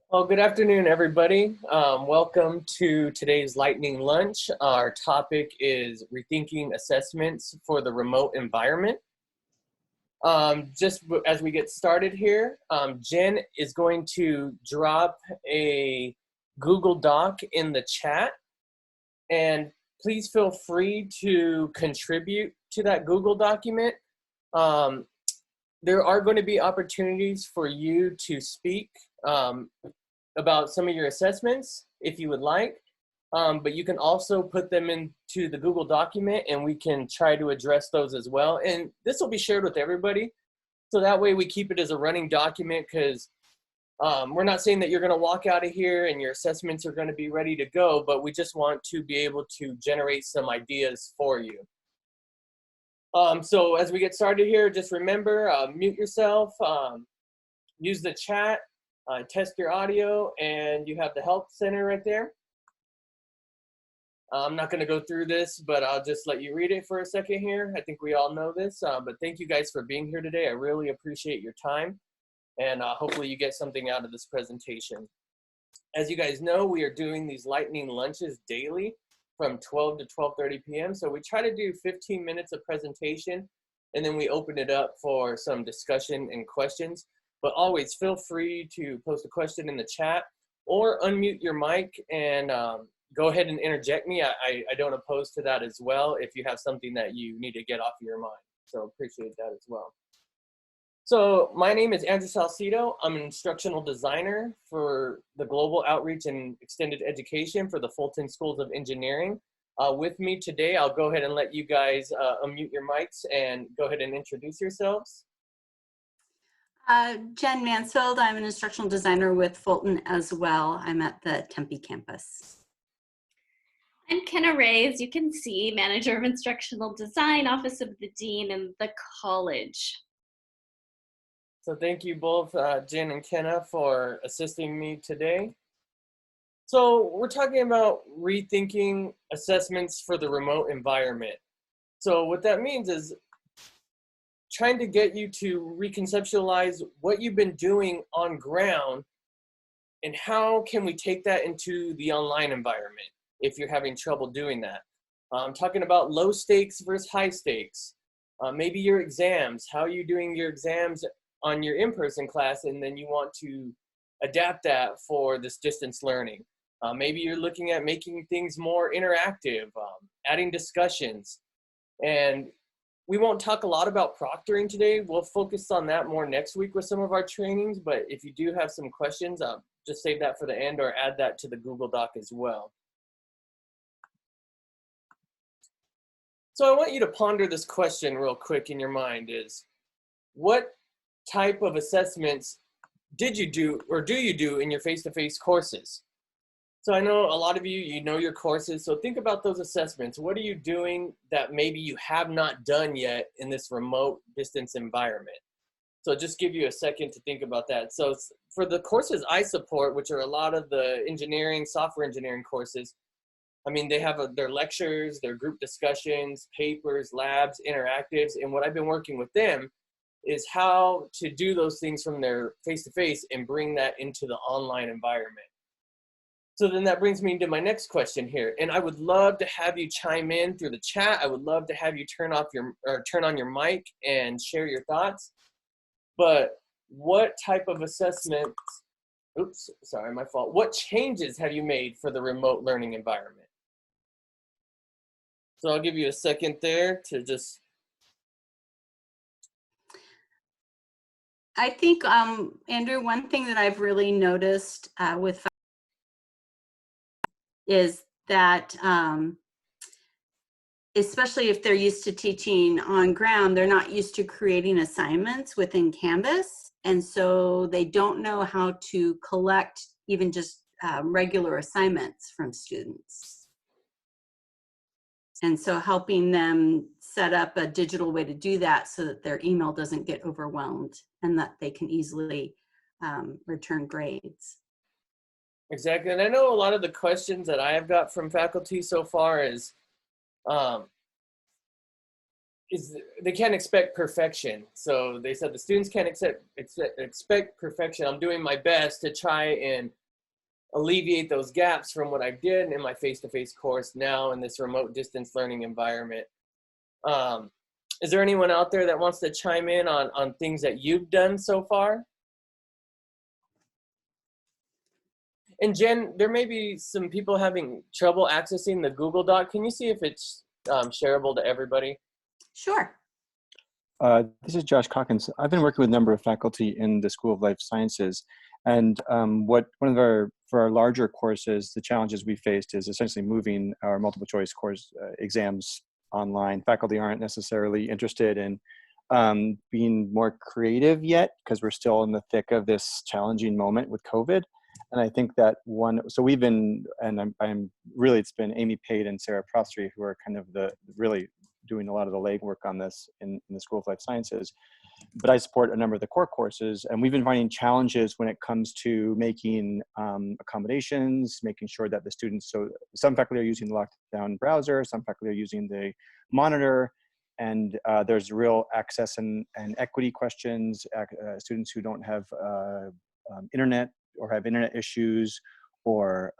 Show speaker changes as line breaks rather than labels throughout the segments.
Well, good afternoon, everybody. Welcome to today's Lightning Lunch. Our topic is rethinking assessments for the remote environment. Just as we get started here, Jen is going to drop a Google Doc in the chat, and please feel free to contribute to that Google document. Um, there are going to be opportunities for you to speak about some of your assessments if you would like, but you can also put them into the Google document and we can try to address those as well. And this will be shared with everybody. So that way we keep it as a running document, because we're not saying that you're gonna walk out of here and your assessments are gonna be ready to go, but we just want to be able to generate some ideas for you. So as we get started here, just remember, mute yourself, use the chat, test your audio, and you have the help center right there. I'm not going to go through this, but I'll just let you read it for a second here. I think we all know this, but thank you guys for being here today. I really appreciate your time, and hopefully you get something out of this presentation. As you guys know, we are doing these lightning lunches daily from 12 to 12:30 p.m. So we try to do 15 minutes of presentation, and then we open it up for some discussion and questions. But always feel free to post a question in the chat or unmute your mic and go ahead and interject me. I don't oppose to that as well if you have something that you need to get off your mind. So appreciate that as well. So my name is Andrew Salcido. I'm an instructional designer for the Global Outreach and Extended Education for the Fulton Schools of Engineering. With me today, I'll go ahead and let you guys unmute your mics and go ahead and introduce yourselves.
Jen Mansfield, I'm an instructional designer with Fulton as well. I'm at the Tempe campus.
I'm Kenna Ray, as you can see, Manager of Instructional Design, Office of the Dean in the college.
So thank you both, Jen and Kenna, for assisting me today. So we're talking about rethinking assessments for the remote environment. So what that means is trying to get you to reconceptualize what you've been doing on ground and how can we take that into the online environment if you're having trouble doing that. I'm talking about low stakes versus high stakes. Maybe your exams, how are you doing your exams on your in-person class, and then you want to adapt that for this distance learning. Maybe you're looking at making things more interactive, adding discussions. And we won't talk a lot about proctoring today. We'll focus on that more next week with some of our trainings, but if you do have some questions, just save that for the end or add that to the Google Doc as well. So I want you to ponder this question real quick in your mind is, what type of assessments did you do or do you do in your face-to-face courses? So I know a lot of you know your courses, so think about those assessments. What are you doing that maybe you have not done yet in this remote distance environment? So just give you a second to think about that. So for the courses I support, which are a lot of the engineering, software engineering courses, I mean, they have their lectures, their group discussions, papers, labs, interactives, and what I've been working with them is how to do those things from their face-to-face and bring that into the online environment. So then that brings me to my next question here, and I would love to have you chime in through the chat. I would love to have you turn on your mic and share your thoughts. But what type of assessment, oops, sorry, my fault. What changes have you made for the remote learning environment? So I'll give you a second there to just.
I think, Andrew, one thing that I've really noticed with is that especially if they're used to teaching on ground, they're not used to creating assignments within Canvas. And so they don't know how to collect even just regular assignments from students. And so helping them set up a digital way to do that so that their email doesn't get overwhelmed and that they can easily return grades.
Exactly, and I know a lot of the questions that I have got from faculty so far is, is they can't expect perfection. So they said the students can't expect perfection. I'm doing my best to try and alleviate those gaps from what I did in my face-to-face course now in this remote distance learning environment. Is there anyone out there that wants to chime in on things that you've done so far? And Jen, there may be some people having trouble accessing the Google Doc. Can you see if it's shareable to everybody?
Sure.
This is Josh Calkins. I've been working with a number of faculty in the School of Life Sciences, and for our larger courses, the challenges we faced is essentially moving our multiple choice course exams online. Faculty aren't necessarily interested in being more creative yet because we're still in the thick of this challenging moment with COVID. And I think that so we've been, and I'm really, it's been Amy Pate and Sarah Prostri who are kind of really doing a lot of the legwork on this in the School of Life Sciences. But I support a number of the core courses, and we've been finding challenges when it comes to making accommodations, making sure that the students, so some faculty are using the lockdown browser, some faculty are using the monitor, and there's real access and equity questions, students who don't have internet or have internet issues or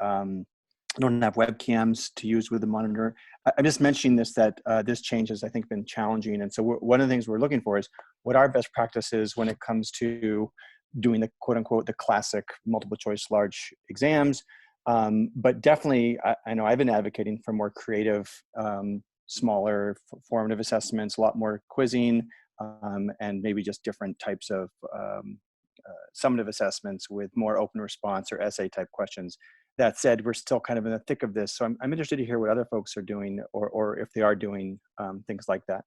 don't have webcams to use with the monitor. I'm just mentioning this, that this change has, I think, been challenging. And so one of the things we're looking for is what are best practices when it comes to doing the quote unquote, the classic multiple choice large exams. But definitely, I know I've been advocating for more creative, smaller formative assessments, a lot more quizzing, and maybe just different types of summative assessments with more open response or essay type questions. That said, we're still kind of in the thick of this. So I'm interested to hear what other folks are doing or if they are doing things like that.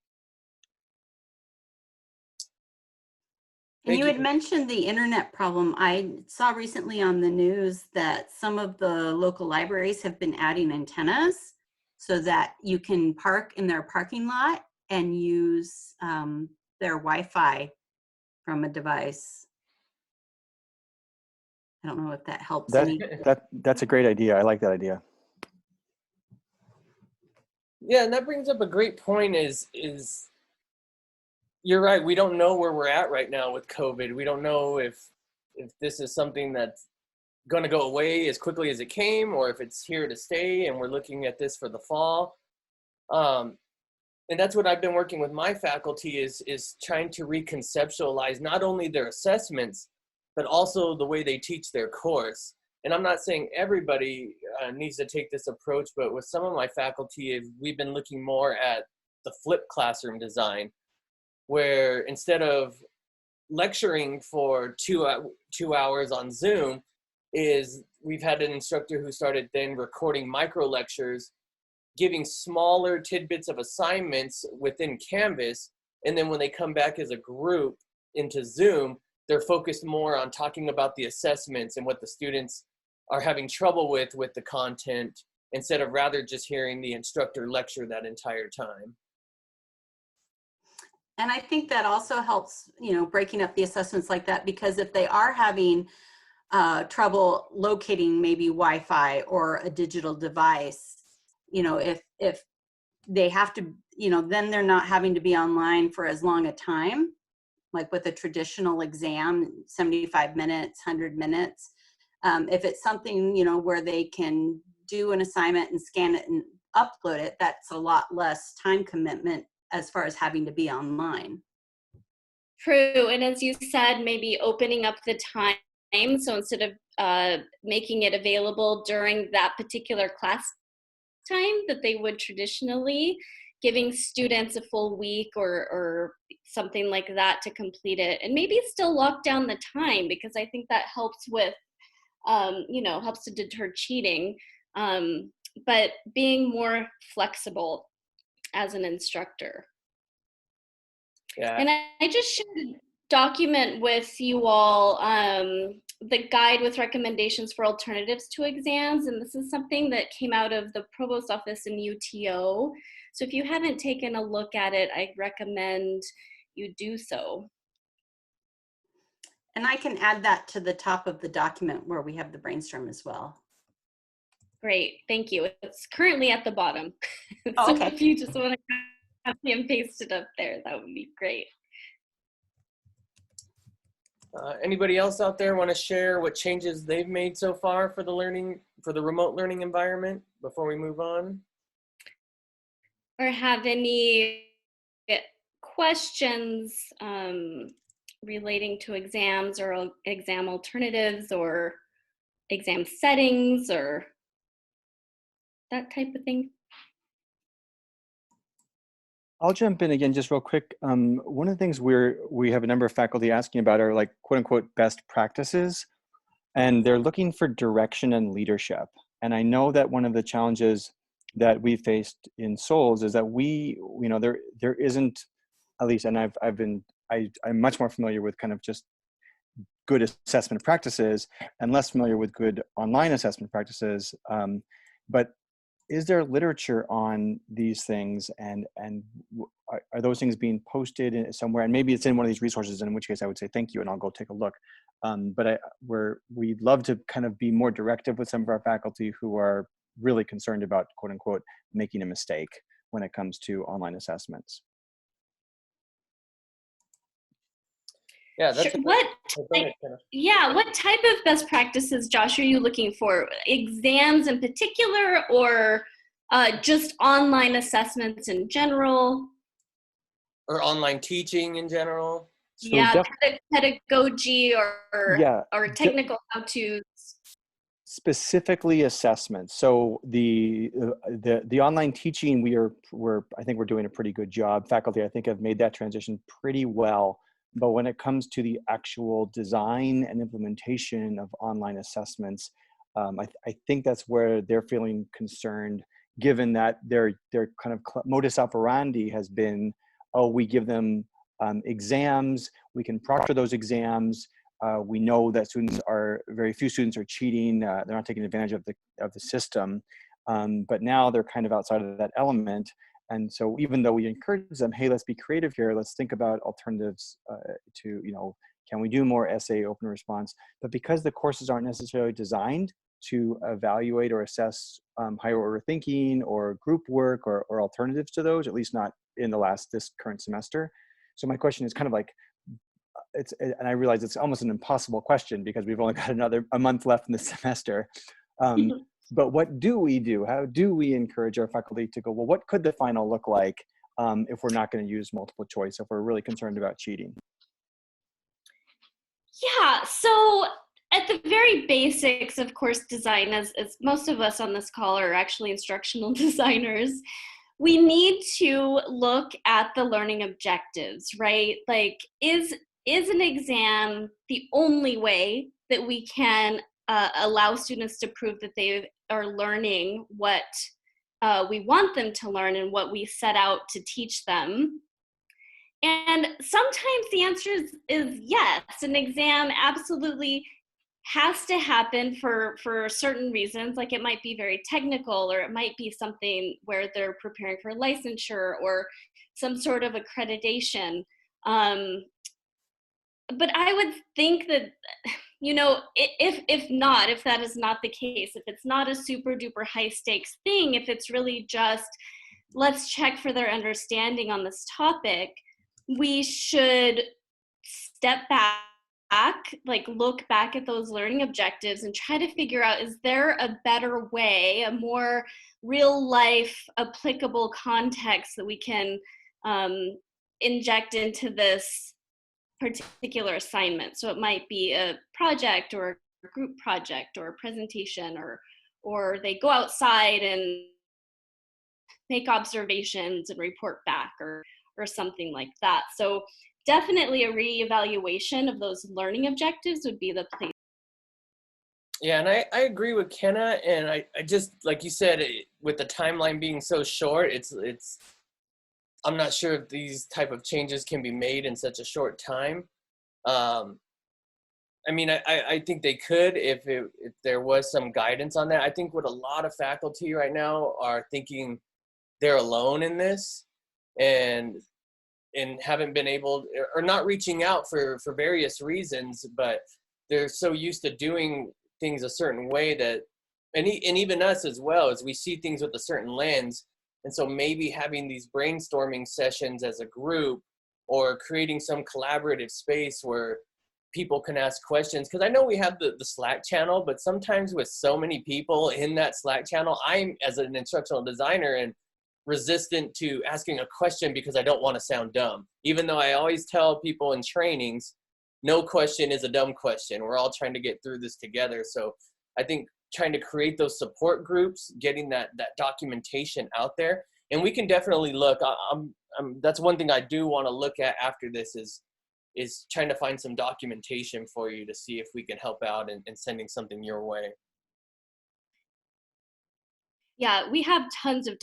And you had mentioned the internet problem. I saw recently on the news that some of the local libraries have been adding antennas so that you can park in their parking lot and use their Wi-Fi from a device. I don't know if that helps.
That's a great idea. I like that idea.
Yeah, and that brings up a great point is you're right. We don't know where we're at right now with COVID. We don't know if this is something that's going to go away as quickly as it came, or if it's here to stay and we're looking at this for the fall. And that's what I've been working with my faculty is trying to reconceptualize not only their assessments, but also the way they teach their course. And I'm not saying everybody needs to take this approach, but with some of my faculty, we've been looking more at the flipped classroom design, where instead of lecturing for two hours on Zoom, we've had an instructor who started then recording micro lectures, giving smaller tidbits of assignments within Canvas. And then when they come back as a group into Zoom, they're focused more on talking about the assessments and what the students are having trouble with the content, instead of rather just hearing the instructor lecture that entire time.
And I think that also helps, breaking up the assessments like that, because if they are having trouble locating maybe Wi-Fi or a digital device, if they have to, then they're not having to be online for as long a time, like with a traditional exam, 75 minutes, 100 minutes. If it's something, where they can do an assignment and scan it and upload it, that's a lot less time commitment as far as having to be online.
True, and as you said, maybe opening up the time. So instead of making it available during that particular class time that they would traditionally, giving students a full week or something like that to complete it, and maybe still lock down the time, because I think that helps with, helps to deter cheating, but being more flexible as an instructor.
Yeah.
And I just shared a document with you all, the guide with recommendations for alternatives to exams. And this is something that came out of the provost office in UTO. So if you haven't taken a look at it, I recommend you do so.
And I can add that to the top of the document where we have the brainstorm as well.
Great, thank you. It's currently at the bottom.
Oh,
So
okay.
if you just want to Copy and paste it up there. That would be great.
Anybody else out there want to share what changes they've made so far for the remote learning environment before we move on?
Or have any questions relating to exams or exam alternatives or exam settings or that type of thing?
I'll jump in again just real quick. One of the things we have a number of faculty asking about are like quote unquote best practices, and they're looking for direction and leadership. And I know that one of the challenges that we faced in Souls is that there isn't, at least, and I'm much more familiar with kind of just good assessment practices and less familiar with good online assessment practices. But is there literature on these things, and are those things being posted somewhere? And maybe it's in one of these resources, in which case I would say thank you and I'll go take a look. But we'd love to kind of be more directive with some of our faculty who are really concerned about quote unquote making a mistake when it comes to online assessments.
Yeah, that's
Sure.
what
Type of best practices, Josh, are you looking for? Exams in particular, or just online assessments in general?
Or online teaching in general?
So
yeah, pedagogy or technical how-tos.
Specifically assessments. So the online teaching, I think we're doing a pretty good job. Faculty, I think, have made that transition pretty well. But when it comes to the actual design and implementation of online assessments, I think that's where they're feeling concerned, given that their kind of modus operandi has been, oh, we give them exams, we can proctor those exams. We know that very few students are cheating. They're not taking advantage of the system. But now they're kind of outside of that element. And so even though we encourage them, hey, let's be creative here, let's think about alternatives to, can we do more essay open response? But because the courses aren't necessarily designed to evaluate or assess higher order thinking or group work or alternatives to those, at least not in this current semester. So my question is kind of like, and I realize it's almost an impossible question because we've only got a month left in the semester. But what do we do? How do we encourage our faculty to go, well, what could the final look like if we're not going to use multiple choice, if we're really concerned about cheating?
Yeah, so at the very basics, of course, design, as most of us on this call are actually instructional designers, we need to look at the learning objectives, right? Like, is an exam the only way that we can allow students to prove that they are learning what we want them to learn and what we set out to teach them? And sometimes the answer is yes. An exam absolutely has to happen for certain reasons. Like, it might be very technical, or it might be something where they're preparing for licensure or some sort of accreditation. But I would think that, if that is not the case, if it's not a super duper high stakes thing, if it's really just, let's check for their understanding on this topic, we should step back, like look back at those learning objectives and try to figure out, is there a better way, a more real life applicable context that we can inject into this particular assignment? So it might be a project or a group project or a presentation, or they go outside and make observations and report back, or something like that. So definitely a reevaluation of those learning objectives would be the place.
Yeah, and I agree with Kenna, and I just, like you said, with the timeline being so short, it's I'm not sure if these type of changes can be made in such a short time. I mean, I think they could if there was some guidance on that. I think what a lot of faculty right now are thinking, they're alone in this, and haven't been able, or not reaching out for various reasons, but they're so used to doing things a certain way that, and even us as well, as we see things with a certain lens, And so maybe having these brainstorming sessions as a group, or creating some collaborative space where people can ask questions. Because I know we have the Slack channel, but sometimes with so many people in that Slack channel, I'm, as an instructional designer, and resistant to asking a question because I don't want to sound dumb. Even though I always tell people in trainings, no question is a dumb question. We're all trying to get through this together. So I think trying to create those support groups, getting that documentation out there, and we can definitely look. That's one thing I do want to look at after this is trying to find some documentation for you to see if we can help out in sending something your way.
Yeah, we have tons of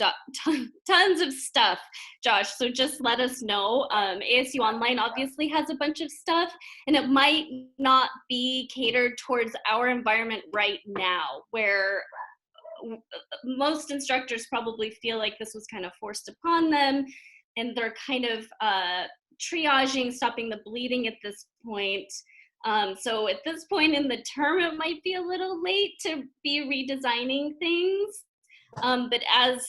stuff, Josh. So just let us know. ASU Online obviously has a bunch of stuff, and it might not be catered towards our environment right now, where most instructors probably feel like this was kind of forced upon them, and they're kind of triaging, stopping the bleeding at this point. So at this point in the term, it might be a little late to be redesigning things. But as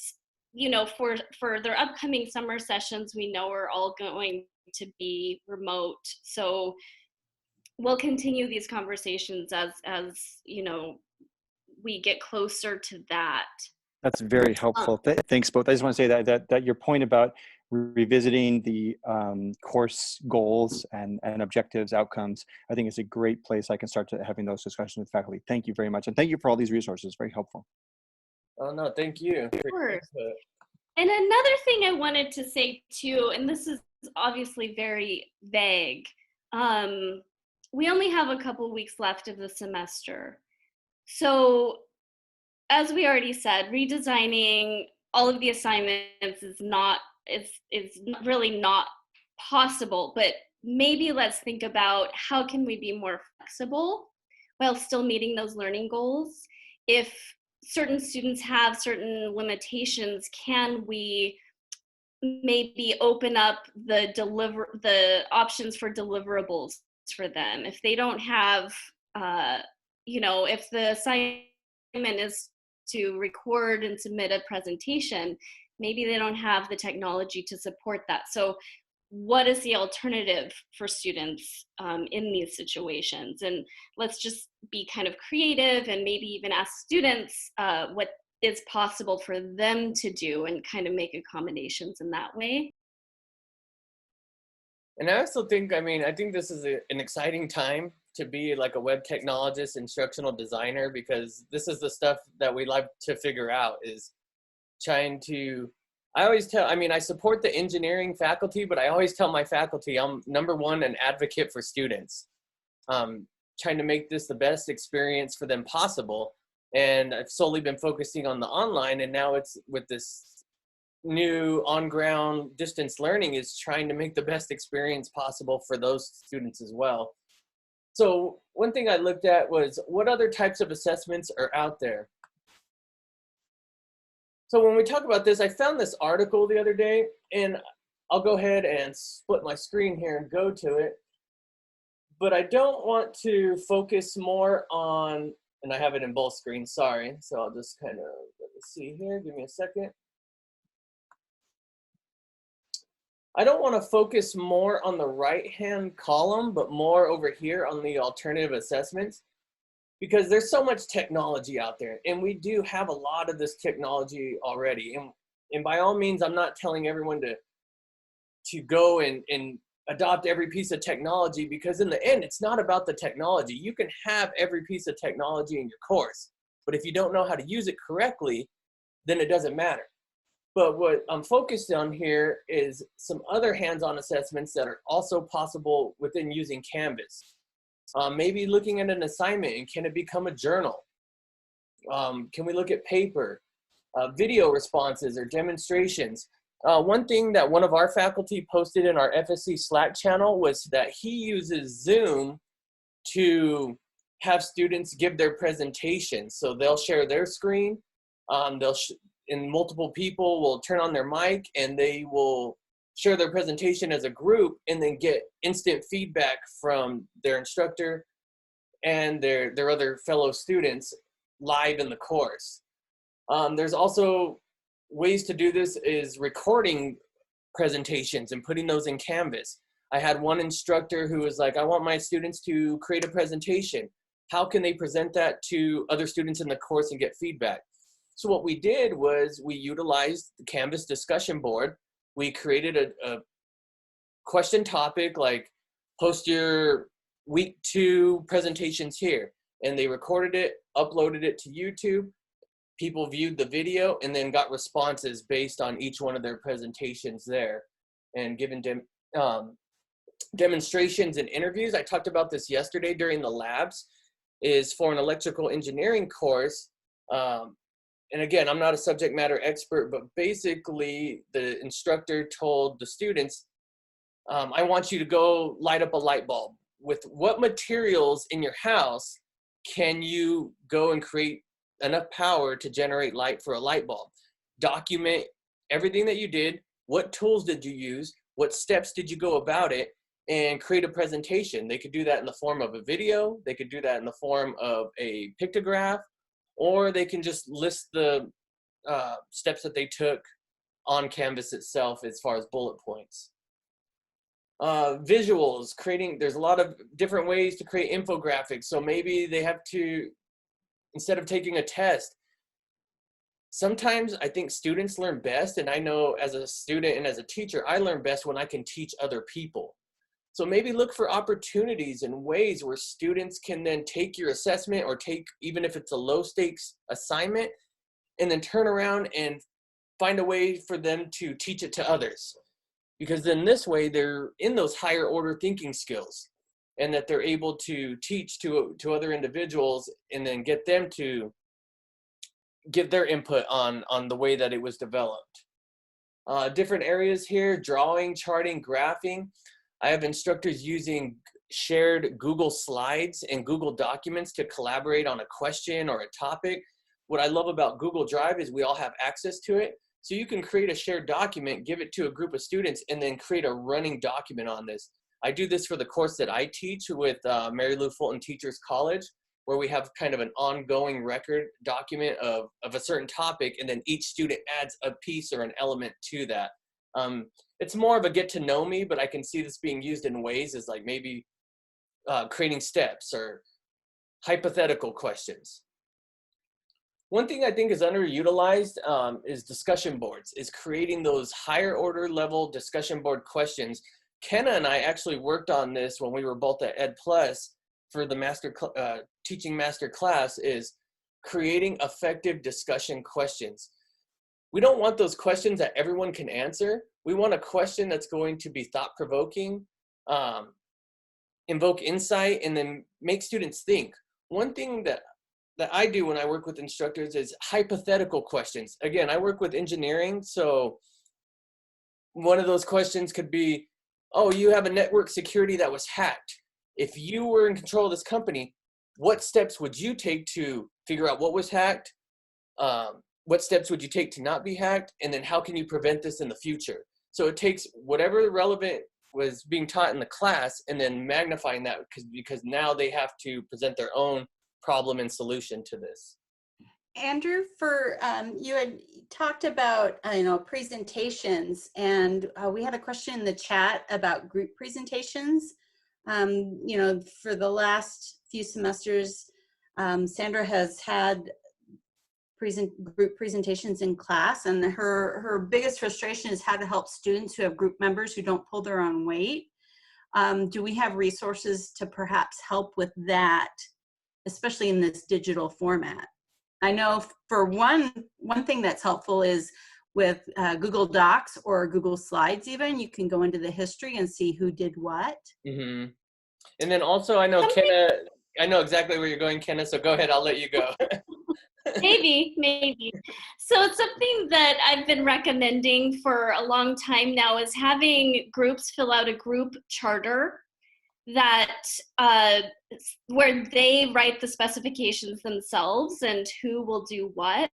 you know, for their upcoming summer sessions, we know we're all going to be remote. So we'll continue these conversations as you know, we get closer to that.
That's very helpful. Thanks both. I just want to say that your point about revisiting the course goals and objectives, outcomes, I think is a great place I can start to having those discussions with faculty. Thank you very much. And thank you for all these resources. Very helpful.
Oh, no, thank you.
Of course. And another thing I wanted to say too, and this is obviously very vague, we only have a couple weeks left of the semester. So as we already said, redesigning all of the assignments is really not possible, but maybe let's think about how can we be more flexible while still meeting those learning goals. If certain students have certain limitations, can we maybe open up the options for deliverables for them? If they don't have, you know, if the assignment is to record and submit a presentation, maybe they don't have the technology to support that. So what is the alternative for students in these situations? And let's just be kind of creative and maybe even ask students what is possible for them to do and kind of make accommodations in that way.
And I also think, I think this is an exciting time to be like a web technologist, instructional designer, because this is the stuff that we like to figure out, is trying to, I always tell, I support the engineering faculty, but I always tell my faculty, I'm number one, an advocate for students, trying to make this the best experience for them possible. And I've solely been focusing on the online, and now it's with this new on-ground distance learning, is trying to make the best experience possible for those students as well. So one thing I looked at was what other types of assessments are out there. So when we talk about this, I found this article the other day, and I'll go ahead and split my screen here and go to it. But I don't want to focus more on, and I have it in both screens, sorry. So I'll just kind of, let me see here, give me a second. I don't want to focus more on the right-hand column, but more over here on the alternative assessments, because there's so much technology out there, and we do have a lot of this technology already. And by all means, I'm not telling everyone to go and adopt every piece of technology, because in the end, it's not about the technology. You can have every piece of technology in your course, but if you don't know how to use it correctly, then it doesn't matter. But what I'm focused on here is some other hands-on assessments that are also possible within using Canvas. Maybe looking at an assignment, and can it become a journal? Can we look at paper, video responses or demonstrations? One thing that one of our faculty posted in our FSC Slack channel was that he uses Zoom to have students give their presentations. So they'll share their screen, and multiple people will turn on their mic, and they will share their presentation as a group, and then get instant feedback from their instructor and their other fellow students live in the course. There's also ways to do this is recording presentations and putting those in Canvas. I had one instructor who was like, I want my students to create a presentation. How can they present that to other students in the course and get feedback? So what we did was we utilized the Canvas discussion board. We created a question topic like post your week 2 presentations here. And they recorded it, uploaded it to YouTube. People viewed the video and then got responses based on each one of their presentations there and given demonstrations and interviews. I talked about this yesterday during the labs, is for an electrical engineering course. And again, I'm not a subject matter expert, but basically the instructor told the students, I want you to go light up a light bulb. With what materials in your house can you go and create enough power to generate light for a light bulb? Document everything that you did. What tools did you use? What steps did you go about it? And create a presentation. They could do that in the form of a video. They could do that in the form of a pictograph, or they can just list the steps that they took on Canvas itself as far as bullet points. Visuals, there's a lot of different ways to create infographics. So maybe they have to, instead of taking a test, sometimes I think students learn best, and I know as a student and as a teacher, I learn best when I can teach other people. So maybe look for opportunities and ways where students can then take your assessment or take, even if it's a low stakes assignment, and then turn around and find a way for them to teach it to others. Because then this way they're in those higher order thinking skills, and that they're able to teach to other individuals and then get them to give their input on the way that it was developed. Different areas here: drawing, charting, graphing. I have instructors using shared Google Slides and Google Documents to collaborate on a question or a topic. What I love about Google Drive is we all have access to it. So you can create a shared document, give it to a group of students, and then create a running document on this. I do this for the course that I teach with Mary Lou Fulton Teachers College, where we have kind of an ongoing record document of a certain topic, and then each student adds a piece or an element to that. It's more of a get to know me, but I can see this being used in ways as like maybe creating steps or hypothetical questions. One thing I think is underutilized is discussion boards, is creating those higher order level discussion board questions. Kenna and I actually worked on this when we were both at Ed Plus for the teaching master class, is creating effective discussion questions. We don't want those questions that everyone can answer. We want a question that's going to be thought-provoking, invoke insight, and then make students think. One thing that I do when I work with instructors is hypothetical questions. Again, I work with engineering, so one of those questions could be, oh, you have a network security that was hacked. If you were in control of this company, what steps would you take to figure out what was hacked? What steps would you take to not be hacked? And then how can you prevent this in the future? So it takes whatever relevant was being taught in the class and then magnifying that, because now they have to present their own problem and solution to this.
Andrew, you had talked about presentations, and we had a question in the chat about group presentations. For the last few semesters, Sandra has had group presentations in class, and her biggest frustration is how to help students who have group members who don't pull their own weight. Do we have resources to perhaps help with that, especially in this digital format? I know for one thing that's helpful is with Google Docs or Google Slides even, you can go into the history and see who did what.
Mm-hmm. And then also, I know Kenna, I know exactly where you're going, Kenna, so go ahead, I'll let you go.
Maybe. So it's something that I've been recommending for a long time now, is having groups fill out a group charter that where they write the specifications themselves and who will do what.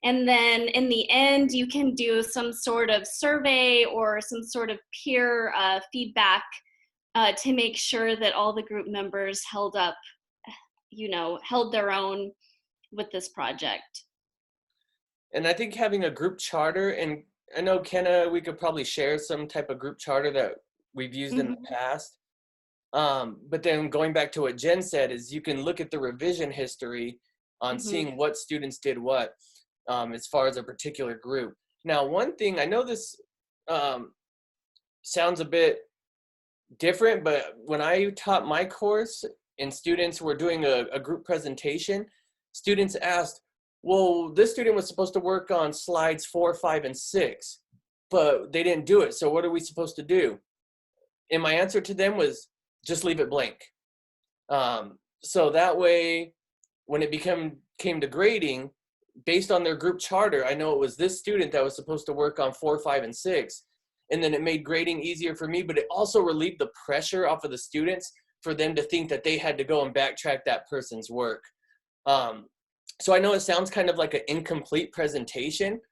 And then in the end, you can do some sort of survey or some sort of peer feedback to make sure that all the group members held their own with this project.
And I think having a group charter, and I know Kenna, we could probably share some type of group charter that we've used in the past. But then going back to what Jen said is you can look at the revision history on seeing what students did what as far as a particular group. Now, one thing, I know this sounds a bit different, but when I taught my course and students were doing a group presentation, students asked, well, this student was supposed to work on slides 4, 5, and 6, but they didn't do it. So what are we supposed to do? And my answer to them was just leave it blank. So that way, when it came to grading, based on their group charter, I know it was this student that was supposed to work on 4, 5, and 6. And then it made grading easier for me, but it also relieved the pressure off of the students for them to think that they had to go and backtrack that person's work. So I know it sounds kind of like an incomplete presentation,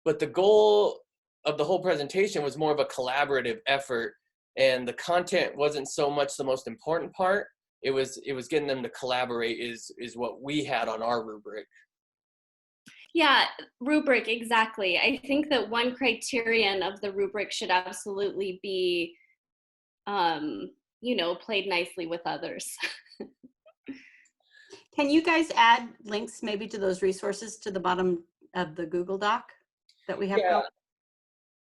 but the goal of the whole presentation was more of a collaborative effort, and the content wasn't so much the most important part. It was getting them to collaborate is what we had on our rubric.
Yeah, rubric, exactly. I think that one criterion of the rubric should absolutely be, played nicely with others.
Can you guys add links maybe to those resources to the bottom of the Google Doc that we have
Yeah.
going?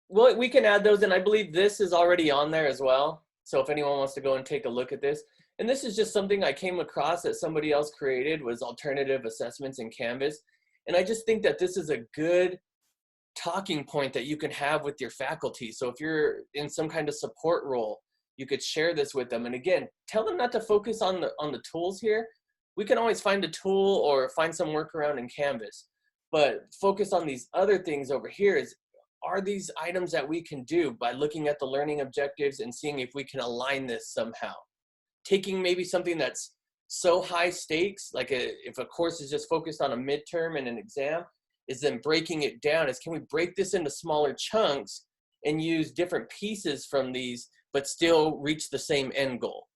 Well, we can add those, and I believe this is already on there as well. So if anyone wants to go and take a look at this, and this is just something I came across that somebody else created, was alternative assessments in Canvas. And I just think that this is a good talking point that you can have with your faculty. So if you're in some kind of support role, you could share this with them. And again, tell them not to focus on the tools here. We can always find a tool or find some workaround in Canvas, but focus on these other things over here. Are these items that we can do by looking at the learning objectives and seeing if we can align this somehow? Taking maybe something that's so high stakes, like if a course is just focused on a midterm and an exam, is then breaking it down is, can we break this into smaller chunks and use different pieces from these, but still reach the same end goal?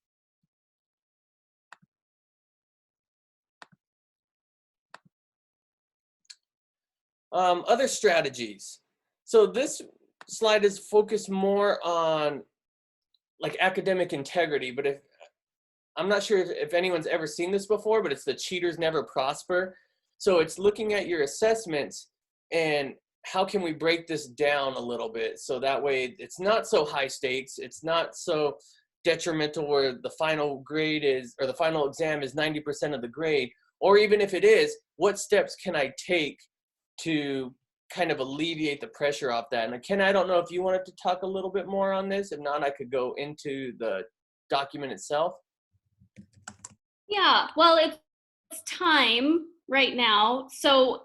Other strategies. So this slide is focused more on like academic integrity, but I'm not sure if anyone's ever seen this before, but it's the cheaters never prosper. So it's looking at your assessments and how can we break this down a little bit so that way it's not so high stakes, it's not so detrimental where the final grade is, or the final exam is 90% of the grade, or even if it is, what steps can I take to kind of alleviate the pressure off that? And Ken, I don't know if you wanted to talk a little bit more on this. If not, I could go into the document itself.
Yeah, well, it's time right now. So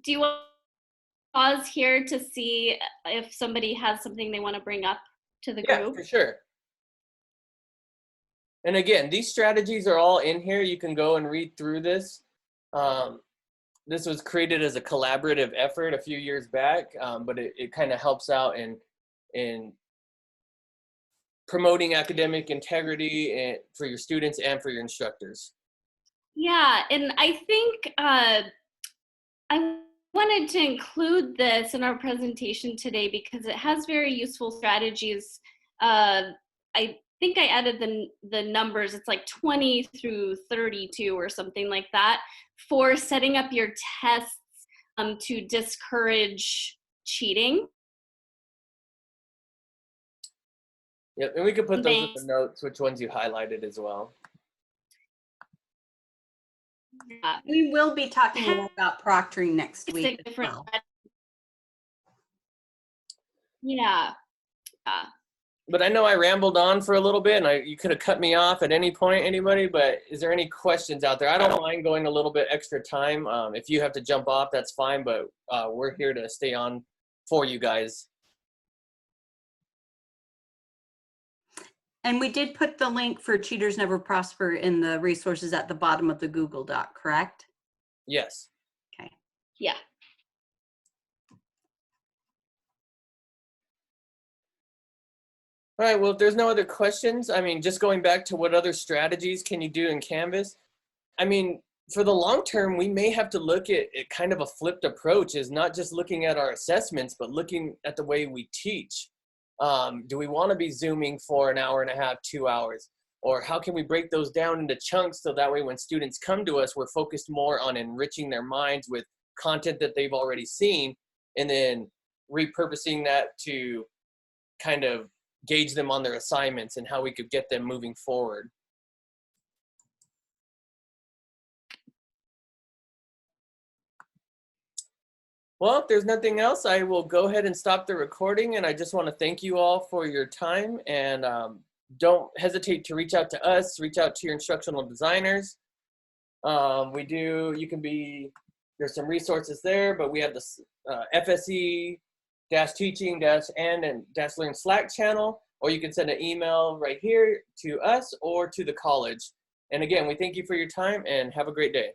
do you want to pause here to see if somebody has something they want to bring up to the
Yeah,
group?
for sure. And again, these strategies are all in here. You can go and read through this. This was created as a collaborative effort a few years back, but it kind of helps out in promoting academic integrity and for your students and for your instructors.
Yeah, and I think I wanted to include this in our presentation today because it has very useful strategies. I think I added the numbers, it's like 20 through 32 or something like that, for setting up your tests to discourage cheating.
Yep, and we could put those in the notes, which ones you highlighted as well.
Yeah.
We will be talking more about proctoring next week as well.
Yeah.
But I know I rambled on for a little bit, and you could have cut me off at any point, anybody, but is there any questions out there? I don't mind going a little bit extra time. If you have to jump off, that's fine, but we're here to stay on for you guys.
And we did put the link for Cheaters Never Prosper in the resources at the bottom of the Google Doc, correct?
Yes.
Okay.
Yeah.
All right, well, if there's no other questions, I mean, just going back to what other strategies can you do in Canvas? I mean, for the long term, we may have to look at kind of a flipped approach, is not just looking at our assessments, but looking at the way we teach. Do we want to be Zooming for an hour and a half, 2 hours? Or how can we break those down into chunks so that way when students come to us, we're focused more on enriching their minds with content that they've already seen, and then repurposing that to kind of gauge them on their assignments and how we could get them moving forward. Well, if there's nothing else, I will go ahead and stop the recording. And I just want to thank you all for your time. And don't hesitate to reach out to us, reach out to your instructional designers. There's some resources there, but we have the FSE-teaching-and-learn Slack channel, or you can send an email right here to us or to the college. And again, we thank you for your time and have a great day.